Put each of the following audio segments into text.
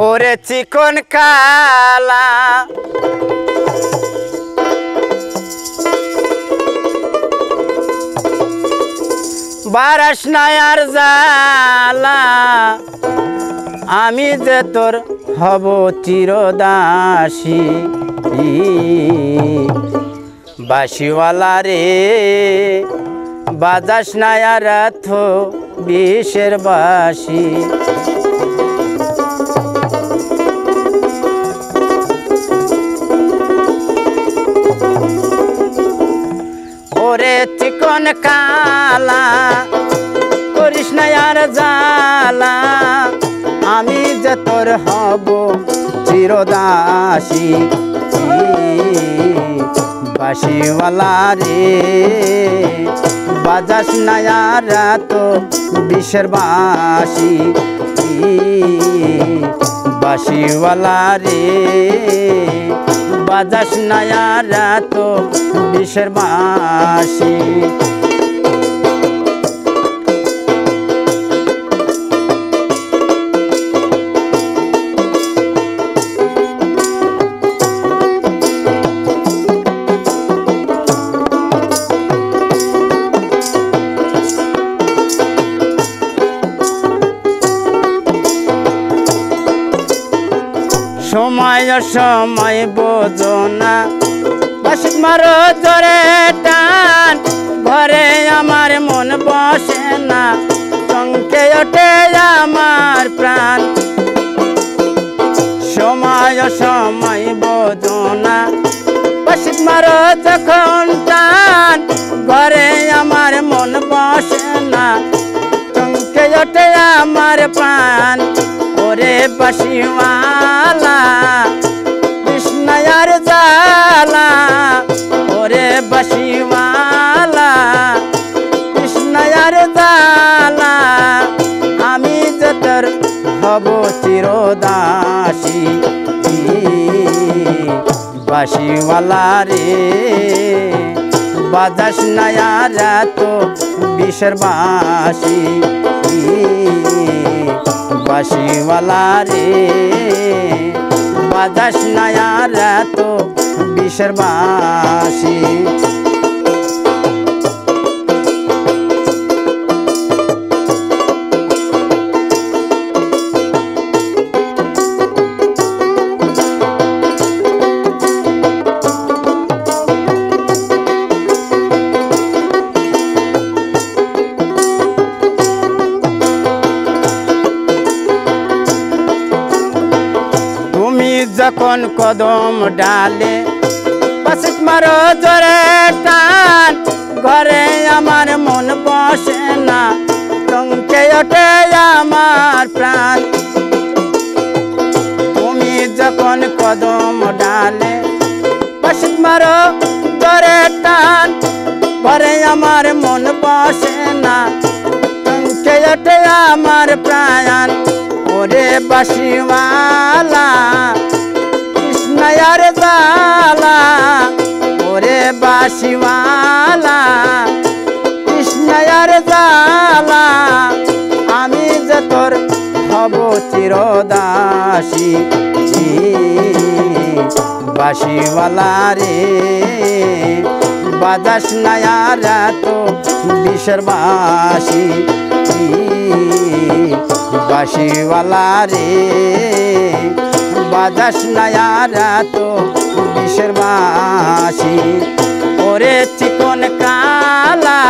ওরে চিকন কালা বারাস নায়ার জালা আমি যে তোর হব চিরদাসী বাঁশিওয়ালা রে বাজাস নায়ার থো বিষের বাঁশি ওরে চিকন কালা করিস না আর জালা আমি যে তোর হব চিরদাসী বাঁশিওয়ালা রে বাজাস না আর তো বিষের বাঁশি বাঁশিওয়ালা রে বাজাস না আর তো বিষের বাঁশি সময় সময় বোঝো না বাঁশি মারো জোরে টান ঘরে আমার মন বসে না চমকে ওঠে আমার প্রাণ সময় সময় বোঝো না বাঁশি মারো যখন টান ঘরে আমার মন বসে না চমকে ওঠে আমার প্রাণ ওরে বাঁশিওয়ালা কৃষ্ণায়ার জালা ওরে বাঁশিওয়ালা কৃষ্ণায়ার জালা আমি যে তোর হব চিরদাসী বাঁশিওয়ালা রে বাজাস নায়ার তো বিষের বাঁশি বাঁশিওয়ালা রে বাজাস নায়ার তো বিষের বাঁশি যখন কদম ডালে বাঁশি মারো জোরে টান ঘরে আমার মন বসে না চমকে ওঠে আমার প্রাণ তুমি যখন কদম ডালে বাঁশি মারো জোরে টান ঘরে আমার মন বসে না চমকে ওঠে আমার প্রাণ ওরে বাঁশিওয়ালা কৃষ্ণায়ার জালা ওরে বাঁশিওয়ালা কৃষ্ণায়ার জালা আমি যে তোর হব চিরদাসী বাঁশিওয়ালা রে বাজাস নায়ার তো বিষের বাঁশি বাঁশিওয়ালা রে বাজাস নায়ার তো বিষের বাঁশি ওরে চিকন কালা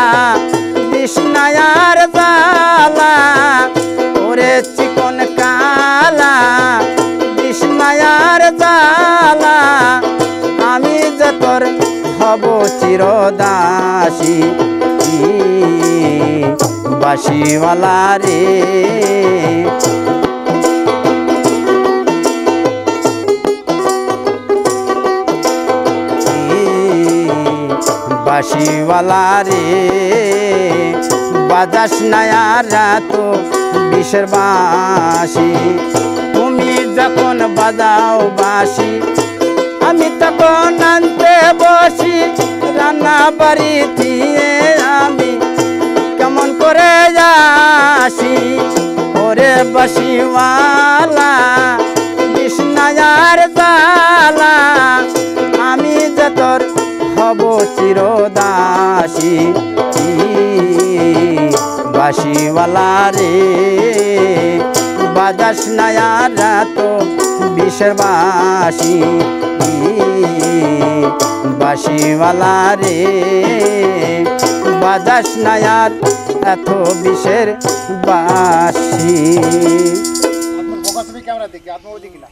বিষ নায়ার জালা ওরে চিকন কালা বিষ নায়ার জালা আমি যে তোর হব চিরদাসী বাঁশিওয়ালা রে বাঁশিওয়ালা রে বাজাস নায়ার তো বিষের বাঁশি তুমি যখন বাজাও বাঁশি আমি তখন আনতে বসি রান্না বাড়ি দিয়ে আমি কেমন করে আসি ওরে বাসিওয়ালা বিষ্ণায়ার জালা আমি যে তোর হব চিরদাসী বাসিওয়ালা রে বাজাস নায়ার তো বিষের বাসি বাসিওয়ালা রে বাজাস নায়ার এত বিষের বাসি। আপনার ফোকাস আমি ক্যামেরা দেখি, আপনার ওই দিকে না।